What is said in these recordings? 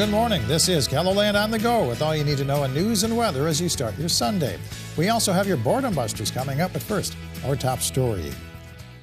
Good morning. This is KELOLAND On The Go with all you need to know in news and weather as you start your Sunday. We also have your boredom busters coming up, but first, our top story.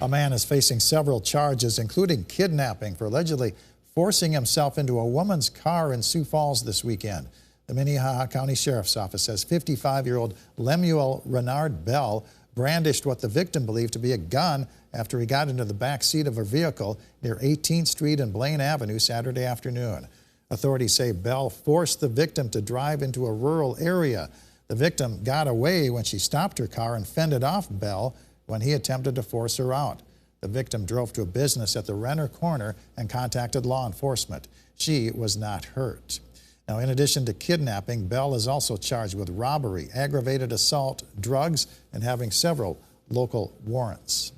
A man is facing several charges, including kidnapping, for allegedly forcing himself into a woman's car in Sioux Falls this weekend. The Minnehaha County Sheriff's Office says 55-year-old Lemuel Renard Bell brandished what the victim believed to be a gun after he got into the back seat of a vehicle near 18th Street and Blaine Avenue Saturday afternoon. Authorities say Bell forced the victim to drive into a rural area. The victim got away when she stopped her car and fended off Bell when he attempted to force her out. The victim drove to a business at the Renner Corner and contacted law enforcement. She was not hurt. Now, in addition to kidnapping, Bell is also charged with robbery, aggravated assault, drugs, and having several local warrants.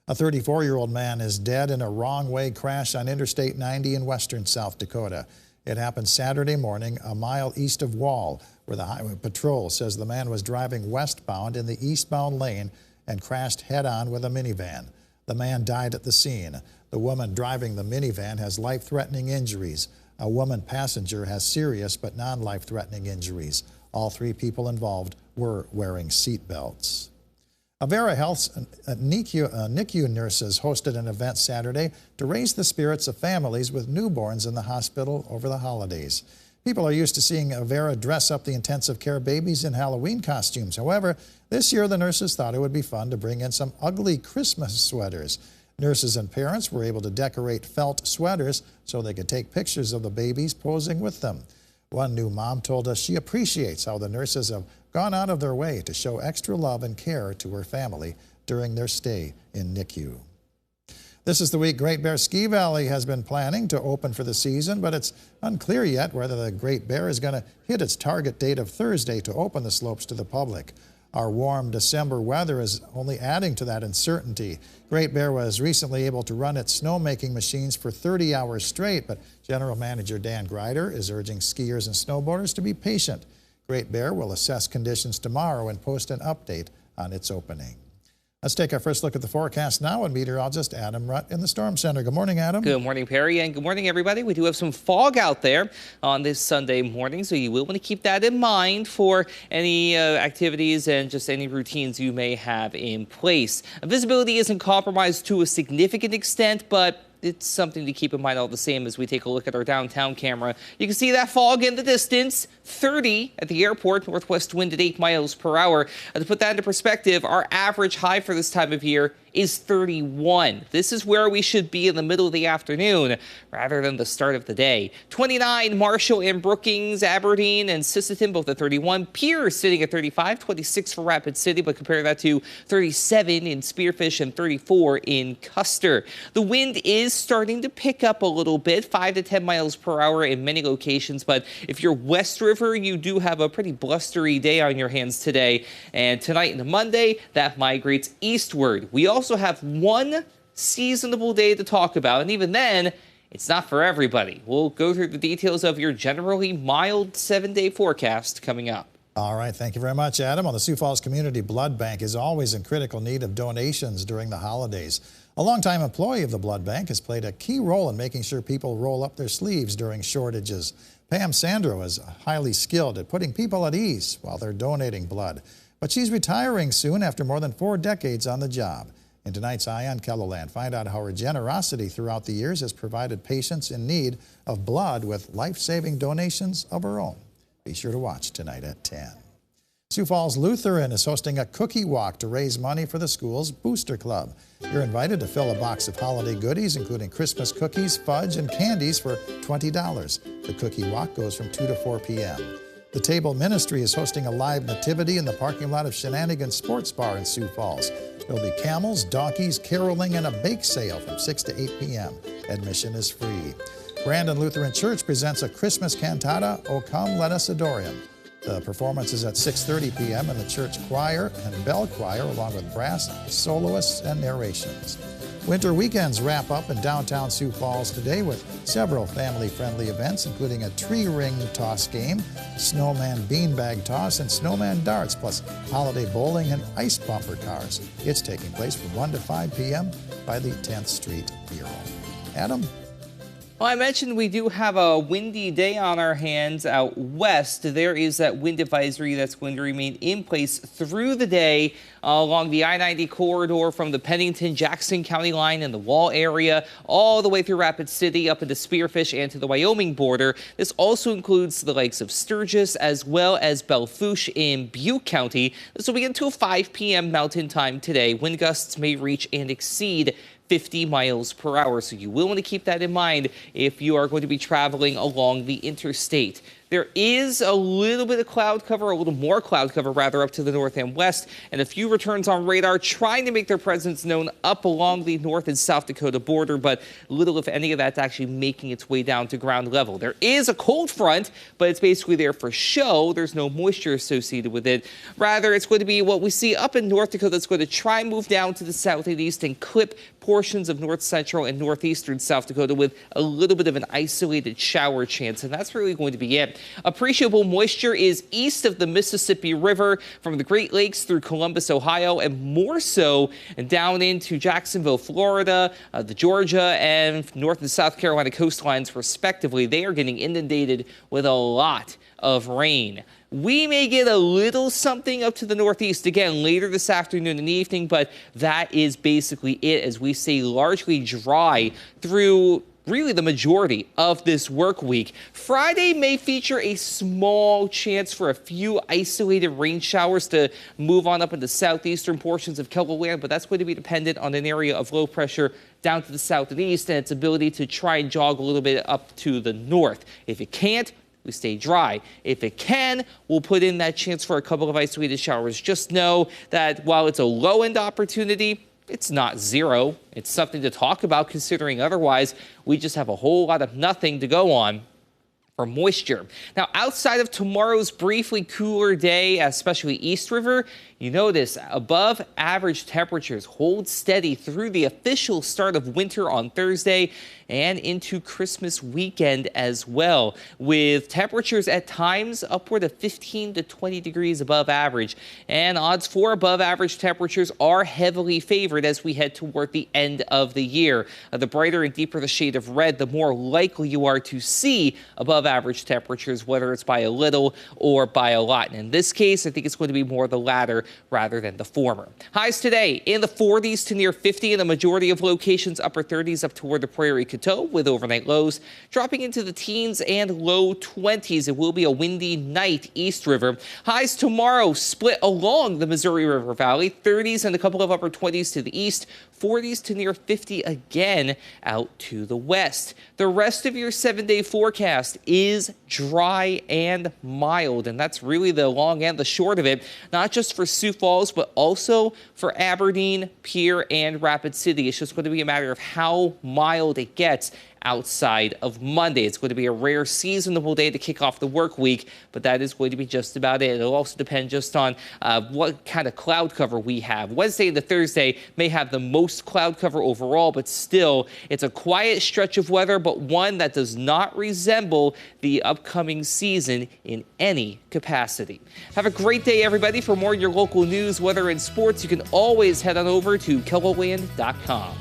A 34-year-old man is dead in a wrong-way crash on Interstate 90 in western South Dakota. It happened Saturday morning a mile east of Wall, where the Highway Patrol says the man was driving westbound in the eastbound lane and crashed head-on with a minivan. The man died at the scene. The woman driving the minivan has life-threatening injuries. A woman passenger has serious but non-life-threatening injuries. All three people involved were wearing seat belts. Avera Health's NICU nurses hosted an event Saturday to raise the spirits of families with newborns in the hospital over the holidays. People are used to seeing Avera dress up the intensive care babies in Halloween costumes. However, this year the nurses thought it would be fun to bring in some ugly Christmas sweaters. Nurses and parents were able to decorate felt sweaters so they could take pictures of the babies posing with them. One new mom told us she appreciates how the nurses have gone out of their way to show extra love and care to her family during their stay in NICU. This is the week Great Bear Ski Valley has been planning to open for the season, but it's unclear yet whether the Great Bear is going to hit its target date of Thursday to open the slopes to the public. Our warm December weather is only adding to that uncertainty. Great Bear was recently able to run its snowmaking machines for 30 hours straight, but General Manager Dan Grider is urging skiers and snowboarders to be patient. Great Bear will assess conditions tomorrow and post an update on its opening. Let's take our first look at the forecast now with meteorologist Adam Rutt in the Storm Center. Good morning, Adam. Good morning, Perry, and good morning, everybody. We do have some fog out there on this Sunday morning, so you will want to keep that in mind for any activities and just any routines you may have in place. Visibility isn't compromised to a significant extent, but it's something to keep in mind all the same as we take a look at our downtown camera. You can see that fog in the distance, 30 at the airport, northwest wind at 8 miles per hour. To put that into perspective, our average high for this time of year is 31. This is where we should be in the middle of the afternoon rather than the start of the day. 29, Marshall and Brookings, Aberdeen and Sisseton, both at 31. Pierce sitting at 35, 26 for Rapid City, but compare that to 37 in Spearfish and 34 in Custer. The wind is starting to pick up a little bit, 5 to 10 miles per hour in many locations, but if you're West River, you do have a pretty blustery day on your hands today. And tonight and Monday, that migrates eastward. We also have one seasonable day to talk about, and even then, it's not for everybody. We'll go through the details of your generally mild 7-day forecast coming up. All right, thank you very much, Adam. The Sioux Falls Community Blood Bank is always in critical need of donations during the holidays. A longtime employee of the blood bank has played a key role in making sure people roll up their sleeves during shortages. Pam Sandro is highly skilled at putting people at ease while they're donating blood. But she's retiring soon after more than 4 decades on the job. In tonight's Eye on KELOLAND, find out how her generosity throughout the years has provided patients in need of blood with life-saving donations of her own. Be sure to watch tonight at 10. Sioux Falls Lutheran is hosting a cookie walk to raise money for the school's Booster Club. You're invited to fill a box of holiday goodies, including Christmas cookies, fudge, and candies for $20. The cookie walk goes from 2 to 4 p.m. The Table Ministry is hosting a live nativity in the parking lot of Shenanigans Sports Bar in Sioux Falls. There'll be camels, donkeys, caroling, and a bake sale from 6 to 8 p.m. Admission is free. Brandon Lutheran Church presents a Christmas cantata, O Come, Let Us Adore Him. The performance is at 6:30 p.m. in the church choir and bell choir, along with brass, soloists, and narrations. Winter weekends wrap up in downtown Sioux Falls today with several family-friendly events, including a tree ring toss game, snowman beanbag toss, and snowman darts, plus holiday bowling and ice bumper cars. It's taking place from 1 to 5 p.m. by the 10th Street Bureau. Adam? Well, I mentioned we do have a windy day on our hands out west. There is that wind advisory that's going to remain in place through the day along the I-90 corridor from the Pennington-Jackson County line in the Wall area all the way through Rapid City up into Spearfish and to the Wyoming border. This also includes the likes of Sturgis as well as Belfouche in Butte County. This will begin until 5 p.m. Mountain Time today. Wind gusts may reach and exceed 50 miles per hour. So you will want to keep that in mind if you are going to be traveling along the interstate. There is a little bit of cloud cover, a little more cloud cover rather, up to the north and west, and a few returns on radar trying to make their presence known up along the North and South Dakota border, but little, if any, of that's actually making its way down to ground level. There is a cold front, but it's basically there for show. There's no moisture associated with it. Rather, it's going to be what we see up in North Dakota that's going to try and move down to the south and east and clip portions of north central and northeastern South Dakota with a little bit of an isolated shower chance, and that's really going to be it. Appreciable moisture is east of the Mississippi River from the Great Lakes through Columbus, Ohio, and more so down into Jacksonville, Florida, the Georgia and North and South Carolina coastlines, respectively. They are getting inundated with a lot of rain. We may get a little something up to the northeast again later this afternoon and evening, but that is basically it as we stay largely dry through really the majority of this work week. Friday may feature a small chance for a few isolated rain showers to move on up into southeastern portions of KELOLAND, but that's going to be dependent on an area of low pressure down to the south and east and its ability to try and jog a little bit up to the north. If it can't, we stay dry. If it can, we'll put in that chance for a couple of isolated showers. Just know that while it's a low-end opportunity, it's not zero. It's something to talk about considering otherwise we just have a whole lot of nothing to go on for moisture. Now, outside of tomorrow's briefly cooler day, especially East River, you notice above average temperatures hold steady through the official start of winter on Thursday and into Christmas weekend as well, with temperatures at times upward of 15 to 20 degrees above average. And odds for above average temperatures are heavily favored as we head toward the end of the year. The brighter and deeper the shade of red, the more likely you are to see above average temperatures, whether it's by a little or by a lot. And in this case, I think it's going to be more the latter rather than the former. Highs today in the 40s to near 50 in the majority of locations, upper 30s up toward the Prairie Coteau, with overnight lows dropping into the teens and low 20s. It will be a windy night East River. Highs tomorrow split along the Missouri River Valley, 30s and a couple of upper 20s to the east, 40s to near 50 again out to the west. The rest of your 7-day forecast is dry and mild, and that's really the long and the short of it, not just for Sioux Falls, but also for Aberdeen, Pierre, and Rapid City. It's just going to be a matter of how mild it gets outside of Monday. It's going to be a rare seasonable day to kick off the work week, but that is going to be just about it. It'll also depend just on what kind of cloud cover we have. Wednesday and Thursday may have the most cloud cover overall, but still, it's a quiet stretch of weather, but one that does not resemble the upcoming season in any capacity. Have a great day, everybody. For more of your local news, weather, and sports, you can always head on over to KELOLAND.com.